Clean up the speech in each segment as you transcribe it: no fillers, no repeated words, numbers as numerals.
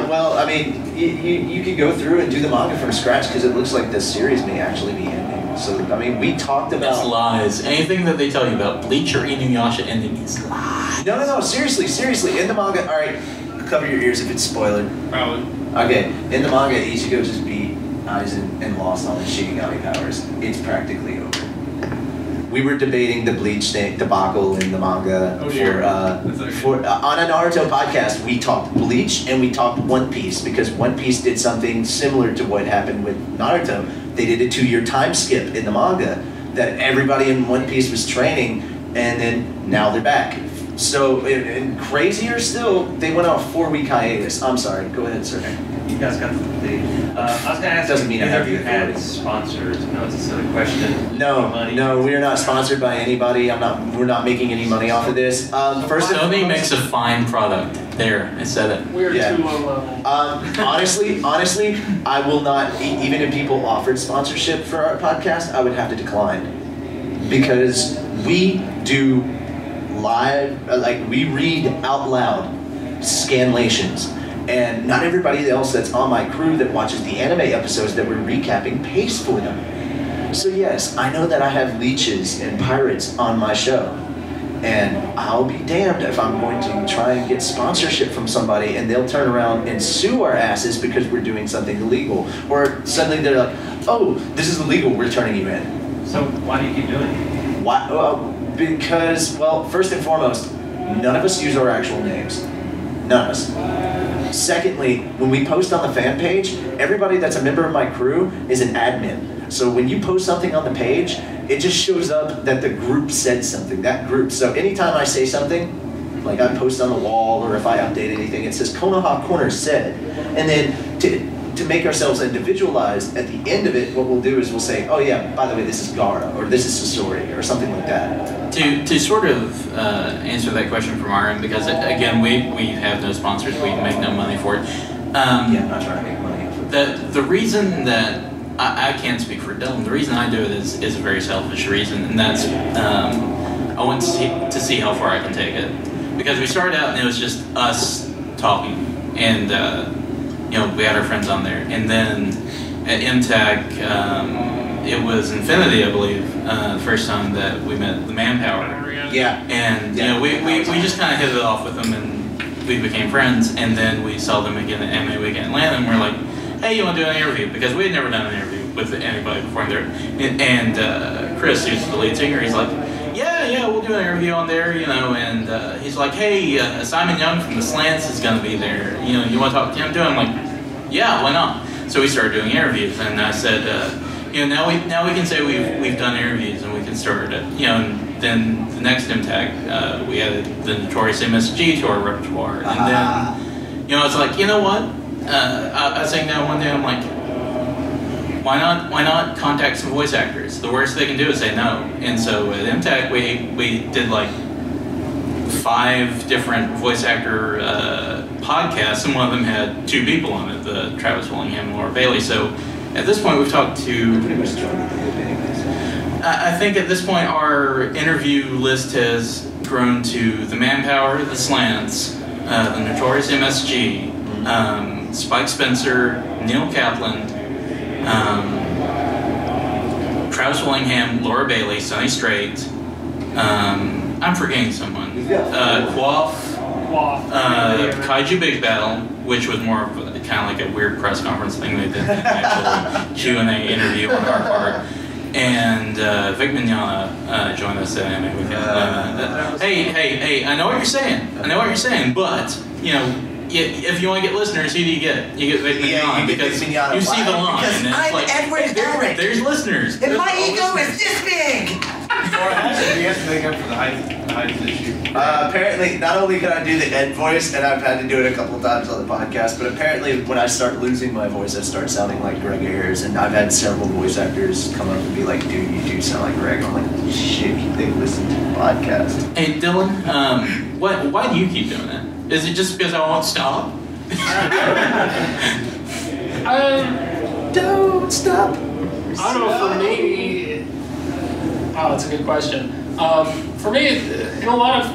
Well, I mean, you could go through and do the manga from scratch because it looks like this series may actually be ending. So, I mean, we talked about... It's lies. Anything that they tell you about Bleach or Inuyasha ending is lies. No, seriously. In the manga, alright, cover your ears if it's spoiler. Probably. Okay, in the manga, Ichigo just beat Aizen and lost all his Shinigami powers. It's practically over. We were debating the Bleach debacle in the manga on a Naruto podcast. We talked Bleach and we talked One Piece because One Piece did something similar to what happened with Naruto. They did a 2-year time skip in the manga that everybody in One Piece was training, and then now they're back. So, and crazier still, they went on a 4-week hiatus. I'm sorry, go ahead, sir. You guys got the I was going to ask, doesn't mean I have you the had authority. sponsors. No, it's a silly question. No, we're not sponsored by anybody. We're not making any money off of this. Sony makes a fine product. There, I said it. We're too low level. Honestly, I will not. Even if people offered sponsorship for our podcast, I would have to decline because we do live, like we read out loud scanlations. And not everybody else that's on my crew that watches the anime episodes that we're recapping pays for them. So yes, I know that I have leeches and pirates on my show. And I'll be damned if I'm going to try and get sponsorship from somebody and they'll turn around and sue our asses because we're doing something illegal. Or suddenly they're like, oh, this is illegal, we're turning you in. So why do you keep doing it? Why? Well, because, well, first and foremost, none of us use our actual names. None of us. Secondly, when we post on the fan page, everybody that's a member of my crew is an admin. So when you post something on the page, it just shows up that the group said something, that group. So anytime I say something, like I post on the wall or if I update anything, it says Konoha Corner said. And then to make ourselves individualized, at the end of it, what we'll do is we'll say, oh yeah, by the way, this is Gaara, or this is Sasori, or something like that. To sort of answer that question from our end, because again, we have no sponsors, we make no money for it. Yeah, I'm not trying to make money. The reason that I can't speak for Dylan, the reason I do it is a very selfish reason, and that's I want to see how far I can take it. Because we started out and it was just us talking, and you know, we had our friends on there, and then at MTAC, it was Infinity, I believe, the first time that we met the Manpower. Yeah. And you know, we just kind of hit it off with them, and we became friends. And then we saw them again at Anime Week in Atlanta, and we're like, "Hey, you want to do an interview?" Because we had never done an interview with anybody before there. And Chris, who's the lead singer, he's like, "Yeah, we'll do an interview on there, you know." And he's like, "Hey, Simon Young from the Slants is going to be there. You know, you want to talk to him too?" I'm like, "Yeah, why not?" So we started doing interviews, and I said. You know, now we can say we've done interviews and we can start it. You know, and then the next MTAG, we added the Notorious MSG to our repertoire, and then you know, it's like, you know what? I was saying that one day, I'm like, why not contact some voice actors? The worst they can do is say no. And so at MTAG we did like 5 different voice actor podcasts, and one of them had 2 people on it, the Travis Willingham and Laura Bailey. So at this point, we've talked to... Pretty much joined the group anyways. I think at this point, our interview list has grown to the Manpower, the Slants, the Notorious MSG, Spike Spencer, Neil Kaplan, Travis Willingham, Laura Bailey, Sonny Strait. I'm forgetting someone. Quaff, Kaiju Big Battle, which was more of kind of like a weird press conference thing they did, an actual Q&A interview on our part. And Vic Mignogna joined us at Anime Week in Atlanta. Hey, I know what you're saying, but, you know, if you want to get listeners, who do you get? You get Vic Mignogna, because you see the line. Because and I'm like, Edward Eric. There's listeners. And my ego is this big! Or actually, we have to make up for the height issue. Apparently, not only can I do the Ed voice, and I've had to do it a couple of times on the podcast, but apparently when I start losing my voice, I start sounding like Greg Ayers, and I've had several voice actors come up and be like, dude, you do sound like Greg. I'm like, shit, they listen to the podcast. Hey, Dylan, why do you keep doing it? Is it just because I won't stop? Don't stop. I don't know, for me... Oh, that's a good question. For me, in a lot of...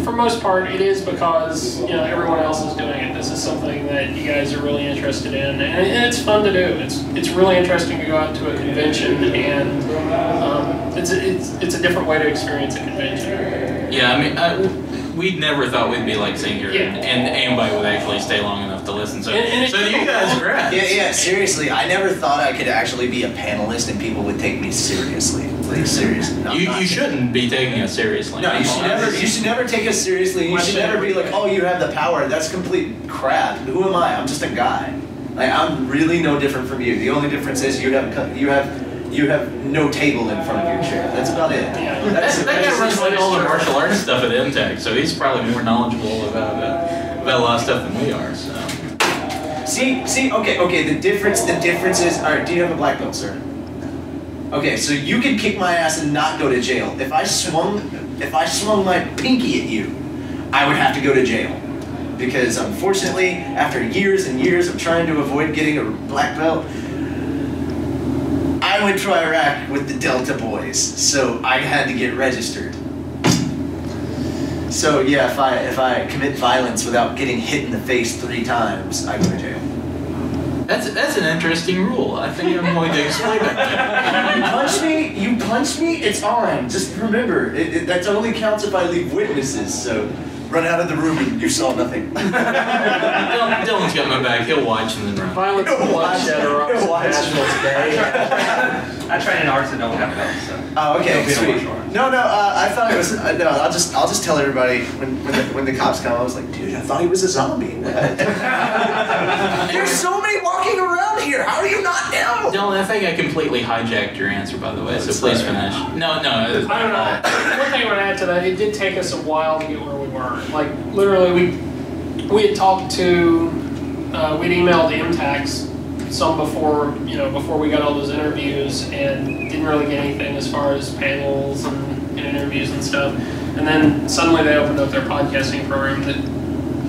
for most part, it is because everyone else is doing it. This is something that you guys are really interested in, and it's fun to do. It's really interesting to go out to a convention, and it's a different way to experience a convention. Yeah, I mean, we never thought we'd be like sitting here, and anybody would actually stay long enough to listen. So, so you guys are great. Yeah, seriously, I never thought I could actually be a panelist and people would take me seriously. Like, seriously. You shouldn't be taking us seriously. No, you should never take us seriously. You should never be like, oh, you have the power. That's complete crap. Who am I? I'm just a guy. Like, I'm really no different from you. The only difference is you have no table in front of your chair. That's about it. Yeah. That guy runs like all the martial arts stuff at MTech, so he's probably more knowledgeable about a lot of stuff than we are. So. See, okay. The difference is, all right. Do you have a black belt, sir? Okay, so you could kick my ass and not go to jail. If I swung my pinky at you, I would have to go to jail. Because unfortunately, after years and years of trying to avoid getting a black belt, I went to Iraq with the Delta boys, so I had to get registered. So yeah, if I commit violence without getting hit in the face 3 times, I go to jail. That's an interesting rule. I think I'm going to explain it. You punch me, it's on. Just remember, that only counts if I leave witnesses, so run out of the room and you saw nothing. Dylan's got my back. He'll watch and then run. Violence and bloodshed are national today. I train in arts that don't have belts, so. Oh, okay, Don't be sweet. martial arts. No, I thought it was. No, I'll just tell everybody when the cops come. I was like, dude, I thought he was a zombie. There's so many walking around here. How are you not now? Dylan, I think I completely hijacked your answer, by the way. So please finish. No. I don't know. One thing I would add to that, it did take us a while to get where we were. Like literally, we had talked to, we'd emailed the MTACs some before we got all those interviews, and didn't really get anything as far as panels and interviews and stuff. And then suddenly they opened up their podcasting program. That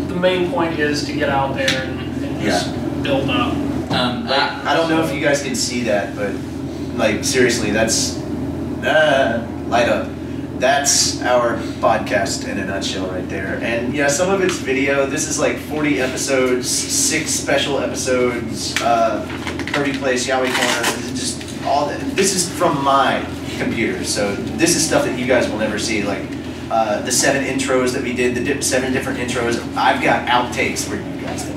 the main point is to get out there and just build up. I don't know if you guys can see that, but like seriously, that's light up. That's our podcast in a nutshell right there. And yeah, some of it's video. This is like 40 episodes, 6 special episodes, Kirby Place, Yaoi Corner, just all that. This is from my computer, so this is stuff that you guys will never see. Like the 7 intros that we did, the 7 different intros. I've got outtakes for you guys. A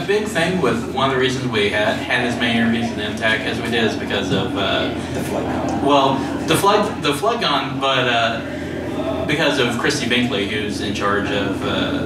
big thing with one of the reasons we had as many interviews in MTAC as we did is because of The flood. well, the flood gone, but because of Christy Binkley, who's in charge of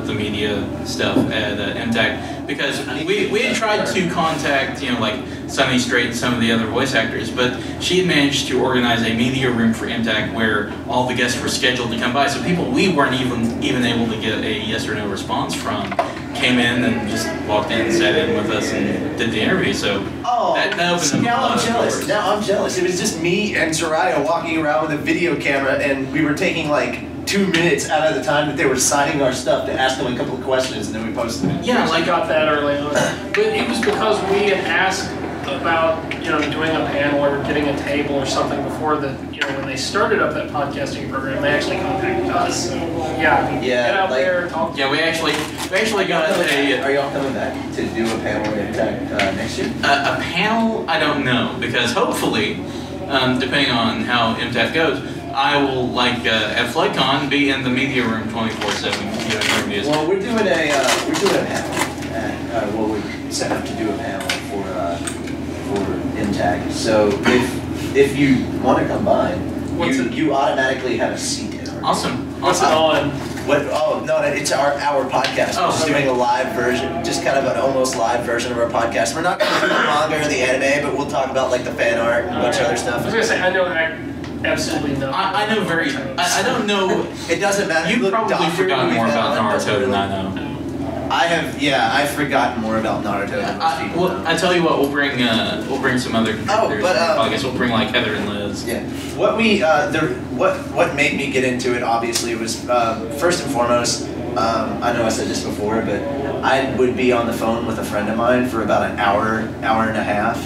the media stuff at MTAC. Because we had tried to contact like Sunny Strait and some of the other voice actors, but she had managed to organize a media room for MTAC where all the guests were scheduled to come by. So people we weren't even able to get a yes or no response from came in and just walked in and sat in with us and did the interview. So that opened up now a lot I'm of jealous. doors. Now I'm jealous. It was just me and Soraya walking around with a video camera, and we were taking like 2 minutes out of the time that they were signing our stuff to ask them a couple of questions, and then we posted it. Yeah, I got that early on. But it was because we had asked about doing a panel or getting a table or something before that. When they started up that podcasting program, they actually contacted us. So get out there, talk. Yeah, we actually got a. Are y'all coming back to do a panel next year? A panel, I don't know, because hopefully, depending on how MTAF goes, I will, at FloodCon, be in the media room 24/7 doing interviews. Well, we're doing a panel. We set up to do a panel for MTAC. So if you want to come by, you automatically have a seat in our Awesome. What's it on? Oh no, it's our podcast. We're just doing a live version, just kind of an almost live version of our podcast. We're not going to do the manga or the anime, but we'll talk about the fan art and a bunch of other stuff. I was gonna say I know absolutely nothing. I know I don't know. It doesn't matter. You've probably forgotten more about Naruto than I know. I've forgotten more about Naruto than most people know. I tell you what, we'll bring some other contributors. I guess we'll bring Heather and Liz. Yeah. What made me get into it obviously was first and foremost. I know I said this before, but I would be on the phone with a friend of mine for about an hour and a half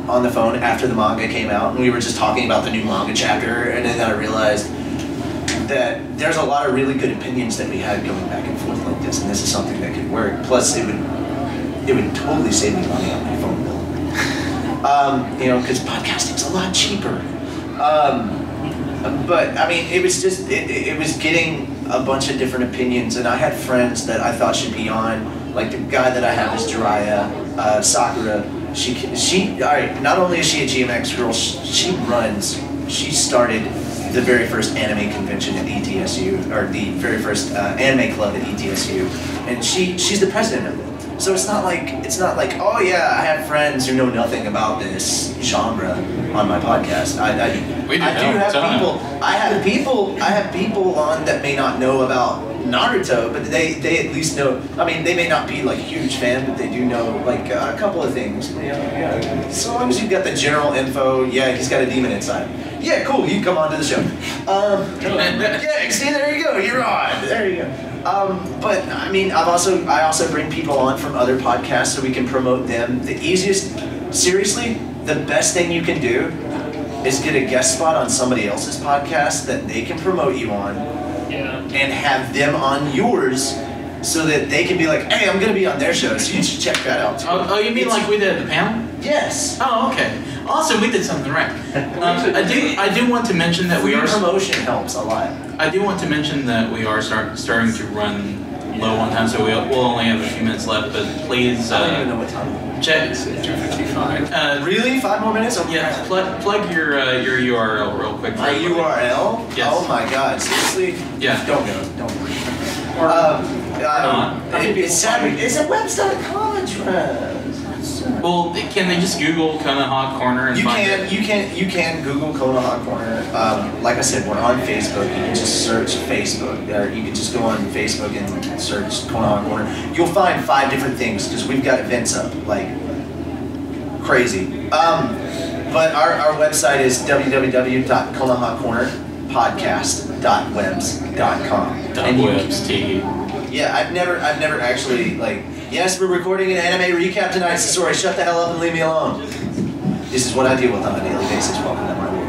on the phone after the manga came out, and we were just talking about the new manga chapter, and then I realized that there's a lot of really good opinions that we had going back and forth like this, and this is something that could work. Plus, it would totally save me money on my phone bill. Because podcasting's a lot cheaper. But I mean, it was just it was getting a bunch of different opinions, and I had friends that I thought should be on. Like the guy that I have is Jiraiya, Sakura. She all right. Not only is she a GMX girl, she started the very first anime convention at ETSU, or the very first anime club at ETSU, and she's the president of it. So it's not like oh yeah, I have friends who know nothing about this genre on my podcast. I have people on that may not know about Naruto, but they at least know. I mean, they may not be like huge fan, but they do know like a couple of things. Yeah. So long as you've got the general info, yeah, he's got a demon inside him. Yeah, cool. You come on to the show. Yeah, see, there you go. You're on. There you go. But I mean, I also bring people on from other podcasts so we can promote them. Seriously, the best thing you can do is get a guest spot on somebody else's podcast that they can promote you on. Yeah. And have them on yours so that they can be like, hey, I'm going to be on their show, so you should check that out too. Oh, you mean like we did at the panel? Yes. Oh, okay. Awesome, we did something right. I do want to mention that we are... promotion helps a lot. I do want to mention that we are starting to run low on time, so we'll only have a few minutes left, but please... I don't even know what time. Check. 2:55. Really? 5 more minutes? Okay. Yeah, plug your URL real quick. My URL? Yes. Oh my god, seriously? Yeah. Don't go. It's a webs.com address. Well, can they just Google Konoha Corner and find it? You can Google Konoha Corner. Like I said, we're on Facebook. You can just search Facebook, or you can just go on Facebook and search Konoha Corner. You'll find 5 different things because we've got events up like crazy. But our website is www.konohacornerpodcast.webs.com. Yeah, I've never actually like. Yes, we're recording an anime recap tonight, so sorry, shut the hell up and leave me alone. This is what I deal with on a daily basis. Welcome to my world.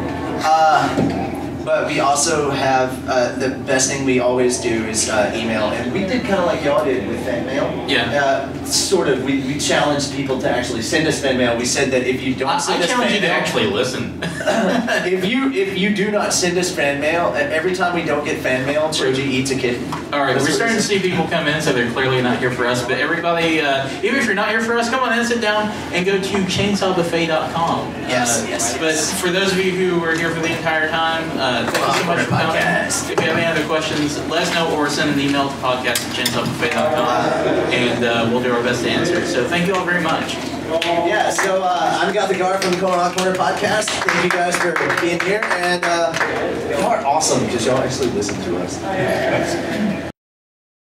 But we also have, the best thing we always do is email, and we did kind of like y'all did with fan mail. Yeah. Sort of, we challenged people to actually send us fan mail. We said that if you don't send us fan mail... I challenge you to actually listen. if you do not send us fan mail, every time we don't get fan mail, Choji eats a kitten. Alright, we're starting to see people come in, so they're clearly not here for us, but everybody, even if you're not here for us, come on in, sit down, and go to chainsawbuffet.com. Yes. But for those of you who were here for the entire time, thank you so much for coming. If you have any other questions, let us know or send an email to podcast@chainsawbuffet.com, and we'll do our best to answer. So thank you all very much. Yeah, so I'm Gothic Gaara from the Konoha Corner podcast. Thank you guys for being here, and y'all are awesome because y'all actually listen to us.